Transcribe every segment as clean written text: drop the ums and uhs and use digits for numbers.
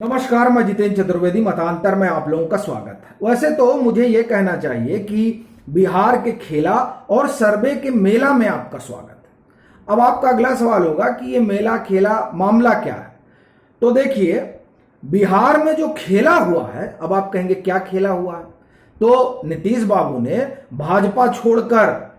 नमस्कार, मैं जितेंद्र चतुर्वेदी। मतांतर में आप लोगों का स्वागत है। वैसे तो मुझे ये कहना चाहिए कि बिहार के खेला और सर्वे के मेला में आपका स्वागत है। अब आपका अगला सवाल होगा कि ये मेला खेला मामला क्या है। तो देखिए, बिहार में जो खेला हुआ है, अब आप कहेंगे क्या खेला हुआ है, तो नीतीश बाबू ने भाजपा छोड़कर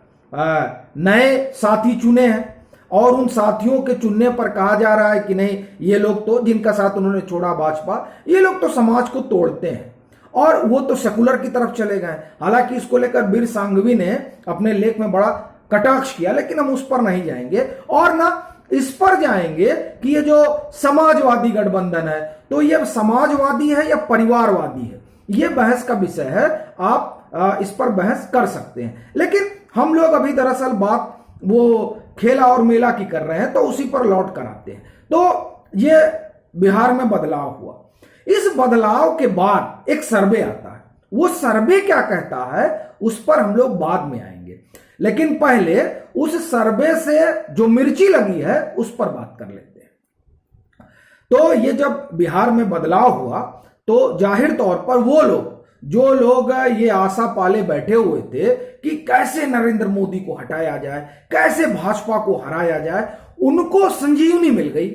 नए साथी चुने हैं और उन साथियों के चुनने पर कहा जा रहा है कि नहीं, ये लोग तो, जिनका साथ उन्होंने छोड़ा भाजपा, ये लोग तो समाज को तोड़ते हैं और वो तो सेकुलर की तरफ चले गए। हालांकि इसको लेकर वीर सांघवी ने अपने लेख में बड़ा कटाक्ष किया, लेकिन हम उस पर नहीं जाएंगे और ना इस पर जाएंगे कि ये जो समाजवादी गठबंधन है, तो ये समाजवादी है या परिवारवादी है, ये बहस का विषय है। आप इस पर बहस कर सकते हैं, लेकिन हम लोग अभी दरअसल बात वो खेला और मेला की कर रहे हैं, तो उसी पर लौट कर आते हैं। तो ये बिहार में बदलाव हुआ। इस बदलाव के बाद एक सर्वे आता है। वो सर्वे क्या कहता है उस पर हम लोग बाद में आएंगे, लेकिन पहले उस सर्वे से जो मिर्ची लगी है उस पर बात कर लेते हैं। तो ये जब बिहार में बदलाव हुआ तो जाहिर तौर पर वो लोग, जो लोग ये आशा पाले बैठे हुए थे कि कैसे नरेंद्र मोदी को हटाया जाए, कैसे भाजपा को हराया जाए, उनको संजीवनी मिल गई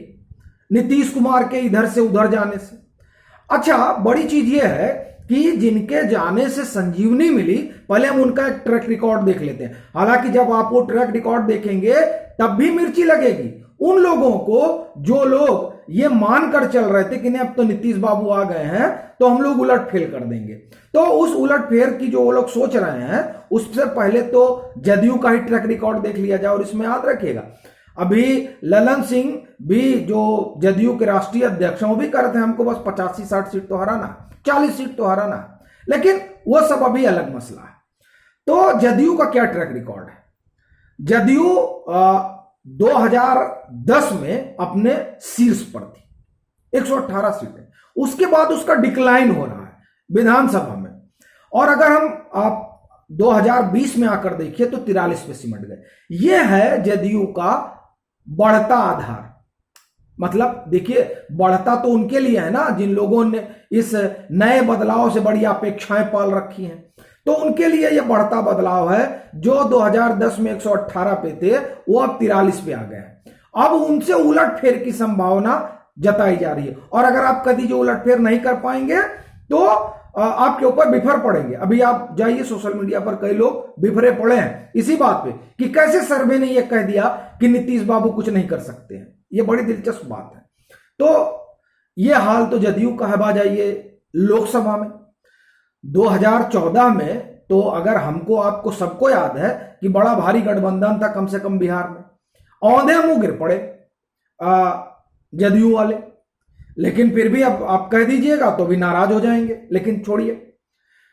नीतीश कुमार के इधर से उधर जाने से। अच्छा, बड़ी चीज ये है कि जिनके जाने से संजीवनी मिली, पहले हम उनका एक ट्रैक रिकॉर्ड देख लेते हैं। हालांकि जब आप वो ट्रैक रिकॉर्ड देखेंगे तब भी मिर्ची लगेगी उन लोगों को जो लोग ये मानकर चल रहे थे कि नहीं, अब तो नीतीश बाबू आ गए हैं तो हम लोग उलट फेर कर देंगे। तो उस उलट फेर की जो वो लोग सोच रहे हैं, उससे पहले तो जदयू का ही ट्रैक रिकॉर्ड देख लिया जाए। और इसमें याद रखिएगा, अभी ललन सिंह भी जो जदयू के राष्ट्रीय अध्यक्ष हैं, वो भी कहते हैं हमको बस 85-60 सीट तो हराना, 40 सीट तो हराना, लेकिन वो सब अभी अलग मसला है। तो जदयू का क्या ट्रैक रिकॉर्ड है? जदयू 2010 में अपने शीर्ष पर थी, 118 सीटें। उसके बाद उसका डिक्लाइन हो रहा है विधानसभा में, और अगर हम आप 2020 में आकर देखिए तो 43 पे सिमट गए। यह है जदयू का बढ़ता आधार। मतलब देखिए, बढ़ता तो उनके लिए है ना जिन लोगों ने इस नए बदलाव से बड़ी अपेक्षाएं पाल रखी हैं, तो उनके लिए यह बढ़ता बदलाव है। जो 2010 में 118 पे थे वो अब 43 पे आ गए हैं। अब उनसे उलटफेर की संभावना जताई जा रही है, और अगर आप कभी जो उलटफेर नहीं कर पाएंगे तो आपके ऊपर बिफर पड़ेंगे। अभी आप जाइए सोशल मीडिया पर, कई लोग बिफरे पड़े हैं इसी बात पे कि कैसे सर्वे ने यह कह दिया कि नीतीश बाबू कुछ नहीं कर सकते हैं। यह बड़ी दिलचस्प बात है। तो यह हाल तो जदयू का है। आ जाइए लोकसभा में 2014 में, तो अगर हमको आपको सबको याद है कि बड़ा भारी गठबंधन था कम से कम बिहार में, औंधे मुंह गिर पड़े जदयू वाले। लेकिन फिर भी अब आप कह दीजिएगा तो भी नाराज हो जाएंगे, लेकिन छोड़िए।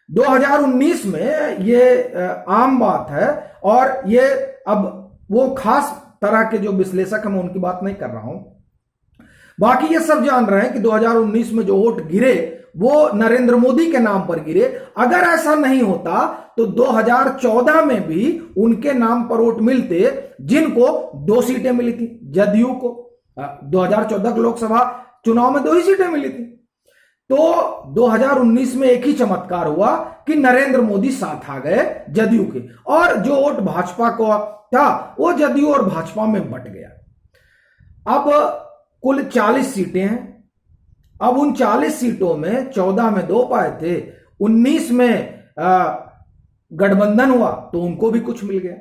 2019 में ये आम बात है, और ये अब वो खास तरह के जो विश्लेषक हैं, मैं उनकी बात नहीं कर रहा हूं। बाकी ये सब जान रहे हैं कि 2019 में जो वोट गिरे वो नरेंद्र मोदी के नाम पर गिरे। अगर ऐसा नहीं होता तो 2014 में भी उनके नाम पर वोट मिलते, जिनको 2 सीटें मिली थी। जदयू को 2014 के लोकसभा चुनाव में 2 ही सीटें मिली थी। तो 2019 में एक ही चमत्कार हुआ कि नरेंद्र मोदी साथ आ गए जदयू के, और जो वोट भाजपा को था वो जदयू और भाजपा में बंट गया। अब कुल 40 सीटें हैं। अब उन 40 सीटों में 14 में 2 पाए थे, 19 में गठबंधन हुआ तो उनको भी कुछ मिल गया।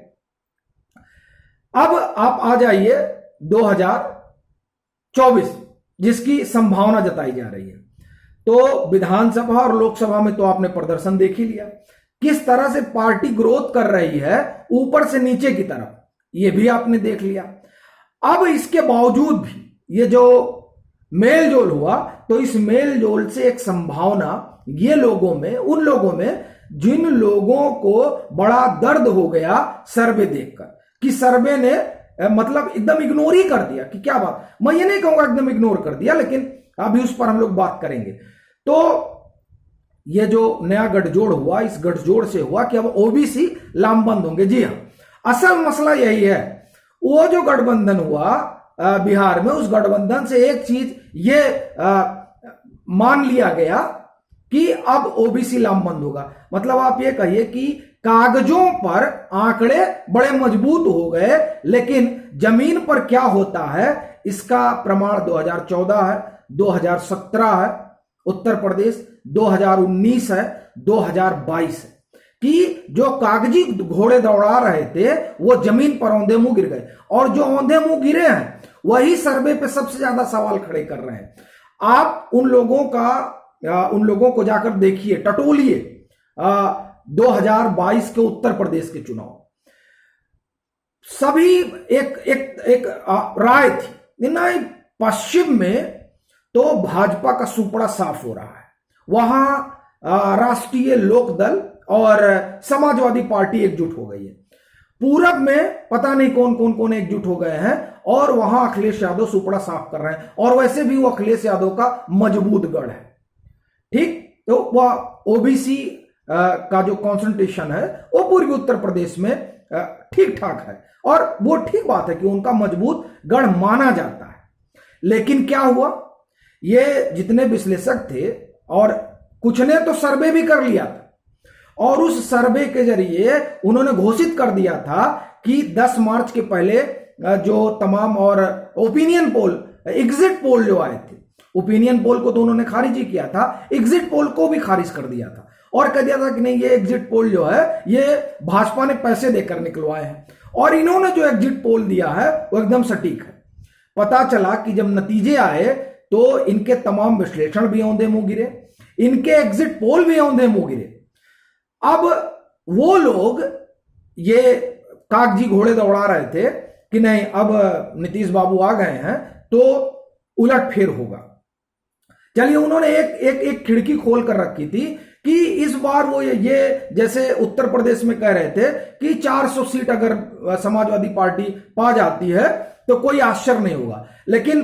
अब आप आ जाइए 2024, जिसकी संभावना जताई जा रही है। तो विधानसभा और लोकसभा में तो आपने प्रदर्शन देख ही लिया, किस तरह से पार्टी ग्रोथ कर रही है ऊपर से नीचे की तरफ, यह भी आपने देख लिया। अब इसके बावजूद भी ये जो मेल जोल हुआ, तो इस मेल जोल से एक संभावना ये लोगों में, उन लोगों में जिन लोगों को बड़ा दर्द हो गया सर्वे देखकर, कि सर्वे ने मतलब एकदम इग्नोर ही कर दिया कि क्या बात, मैं ये नहीं कहूंगा एकदम इग्नोर कर दिया, लेकिन अभी उस पर हम लोग बात करेंगे। तो ये जो नया गठजोड़ हुआ, इस गठजोड़ से हुआ कि अब ओबीसी लामबंद होंगे। जी हां, असल मसला यही है। वो जो गठबंधन हुआ बिहार में, उस गठबंधन से एक चीज ये मान लिया गया कि अब ओबीसी लामबंद होगा। मतलब आप ये कहिए कि कागजों पर आंकड़े बड़े मजबूत हो गए, लेकिन जमीन पर क्या होता है इसका प्रमाण 2014 है, 2017 है उत्तर प्रदेश, 2019 है, 2022 है कि जो कागजी घोड़े दौड़ा रहे थे वो जमीन पर औंधे मुंह गिर गए, और जो औंधे मुंह गिरे हैं वही सर्वे पे सबसे ज्यादा सवाल खड़े कर रहे हैं। आप उन लोगों को जाकर देखिए, टटोलिए 2022 के उत्तर प्रदेश के चुनाव, सभी एक राय थी नहीं, पश्चिम में तो भाजपा का सुपड़ा साफ हो रहा है, वहां राष्ट्रीय लोकदल और समाजवादी पार्टी एकजुट हो गई है, पूरब में पता नहीं कौन कौन एकजुट हो गए हैं, और वहां अखिलेश यादव सुपड़ा साफ कर रहे हैं, और वैसे भी वो अखिलेश यादव का मजबूत गढ़ है। ठीक, तो वह ओबीसी का जो कॉन्सेंट्रेशन है वो पूर्वी उत्तर प्रदेश में ठीक ठाक है, और वो ठीक बात है कि उनका मजबूत गढ़ माना जाता है। लेकिन क्या हुआ, ये जितने विश्लेषक थे और कुछ ने तो सर्वे भी कर लिया था, और उस सर्वे के जरिए उन्होंने घोषित कर दिया था कि 10 मार्च के पहले जो तमाम, और ओपिनियन पोल, एग्जिट पोल जो आए थे, ओपिनियन पोल को तो उन्होंने खारिज ही किया था, एग्जिट पोल को भी खारिज कर दिया था, और कह दिया था कि नहीं, ये एग्जिट पोल जो है ये भाजपा ने पैसे देकर निकलवाए हैं, और इन्होंने जो एग्जिट पोल दिया है वो एकदम सटीक है। पता चला कि जब नतीजे आए तो इनके तमाम विश्लेषण भी औंधे मुंह गिरे, इनके एग्जिट पोल भी औंधे मुंह गिरे। अब वो लोग ये कागजी घोड़े दौड़ा रहे थे कि नहीं, अब नीतीश बाबू आ गए हैं तो उलटफेर होगा। चलिए, उन्होंने एक खिड़की खोल कर रखी थी कि इस बार वो ये जैसे उत्तर प्रदेश में कह रहे थे कि 400 सीट अगर समाजवादी पार्टी पा जाती है तो कोई आश्चर्य नहीं होगा, लेकिन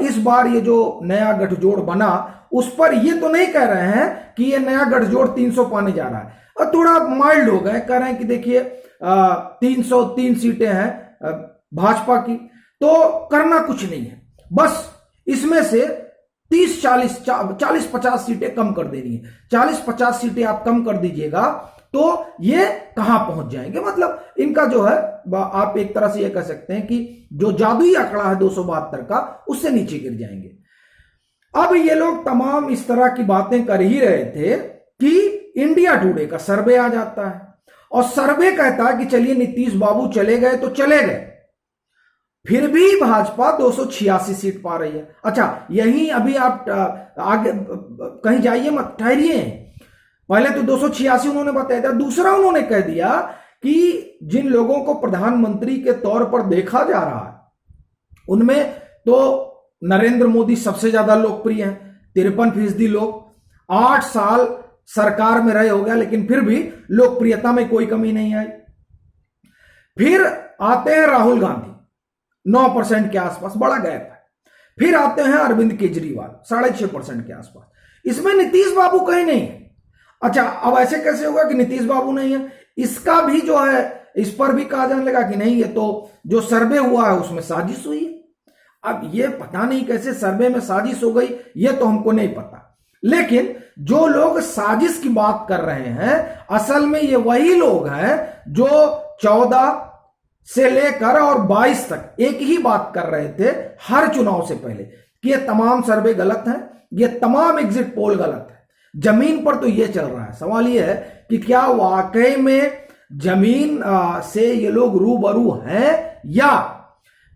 इस बार ये जो नया गठजोड़ बना उस पर ये तो नहीं कह रहे हैं कि ये नया गठजोड़ 300 पाने जा रहा है, और थोड़ा माइल्ड हो गए, कह रहे हैं कि देखिए 303 सीटें हैं भाजपा की, तो करना कुछ नहीं है, बस इसमें से 40-50 सीटें कम कर देनी है। 40-50 सीटें आप कम कर दीजिएगा तो ये कहां पहुंच जाएंगे। मतलब इनका जो है, आप एक तरह से ये कह सकते हैं कि जो जादुई आंकड़ा है 272 का, उससे नीचे गिर जाएंगे। अब ये लोग तमाम इस तरह की बातें कर ही रहे थे कि इंडिया टुडे का सर्वे आ जाता है, और सर्वे कहता है कि चलिए नीतीश बाबू चले गए तो चले गए, फिर भी भाजपा 286 सीट पा रही है। अच्छा, यही अभी आप आगे कहीं जाइए मत, ठहरिए। पहले तो 286 उन्होंने बताया था, दूसरा उन्होंने कह दिया कि जिन लोगों को प्रधानमंत्री के तौर पर देखा जा रहा है उनमें तो नरेंद्र मोदी सबसे ज्यादा लोकप्रिय हैं, 53% लोग 8 साल सरकार में रहे हो गया, लेकिन फिर भी लोकप्रियता में कोई कमी नहीं आई। फिर आते हैं राहुल गांधी, 9% के आसपास, बड़ा गैप है। फिर आते हैं अरविंद केजरीवाल, 6.5% के आसपास, इसमें नीतीश बाबू कहीं नहीं है। अच्छा, अब ऐसे कैसे होगा कि नीतीश बाबू नहीं है? इसका भी जो है, इस पर भी कहा जाने लगा कि नहीं, ये तो जो सर्वे हुआ है उसमें साजिश हुई है। अब ये पता नहीं कैसे सर्वे में साजिश हो गई, ये तो हमको नहीं पता, लेकिन जो लोग साजिश की बात कर रहे हैं असल में ये वही लोग हैं जो 14 से लेकर और 22 तक एक ही बात कर रहे थे हर चुनाव से पहले कि ये तमाम सर्वे गलत हैं, ये तमाम एग्जिट पोल गलत है। जमीन पर तो ये चल रहा है। सवाल ये है कि क्या वाकई में जमीन से ये लोग रूबरू हैं, या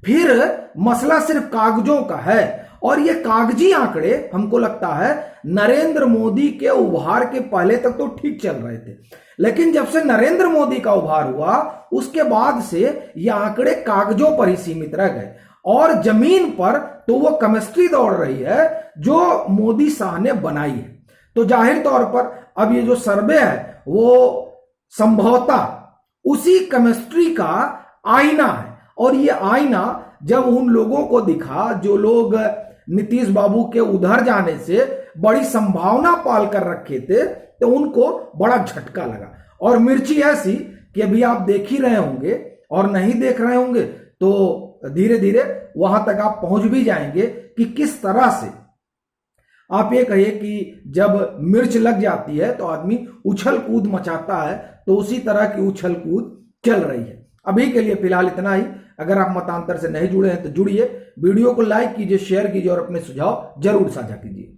फिर मसला सिर्फ कागजों का है। और ये कागजी आंकड़े हमको लगता है नरेंद्र मोदी के उभार के पहले तक तो ठीक चल रहे थे, लेकिन जब से नरेंद्र मोदी का उभार हुआ उसके बाद से ये आंकड़े कागजों पर ही सीमित रह गए, और जमीन पर तो वो केमिस्ट्री दौड़ रही है जो मोदी शाह ने बनाई है। तो जाहिर तौर पर अब ये जो सर्वे है वो संभवतः उसी केमिस्ट्री का आईना है, और ये आईना जब उन लोगों को दिखा जो लोग नीतीश बाबू के उधर जाने से बड़ी संभावना पाल कर रखे थे, तो उनको बड़ा झटका लगा। और मिर्ची ऐसी कि अभी आप देख ही रहे होंगे, और नहीं देख रहे होंगे तो धीरे धीरे वहां तक आप पहुंच भी जाएंगे कि किस तरह से आप ये कहिए कि जब मिर्च लग जाती है तो आदमी उछल कूद मचाता है, तो उसी तरह की उछल कूद चल रही है। अभी के लिए फिलहाल इतना ही। अगर आप मतांतर से नहीं जुड़े हैं तो जुड़िए, वीडियो को लाइक कीजिए, शेयर कीजिए और अपने सुझाव जरूर साझा कीजिए।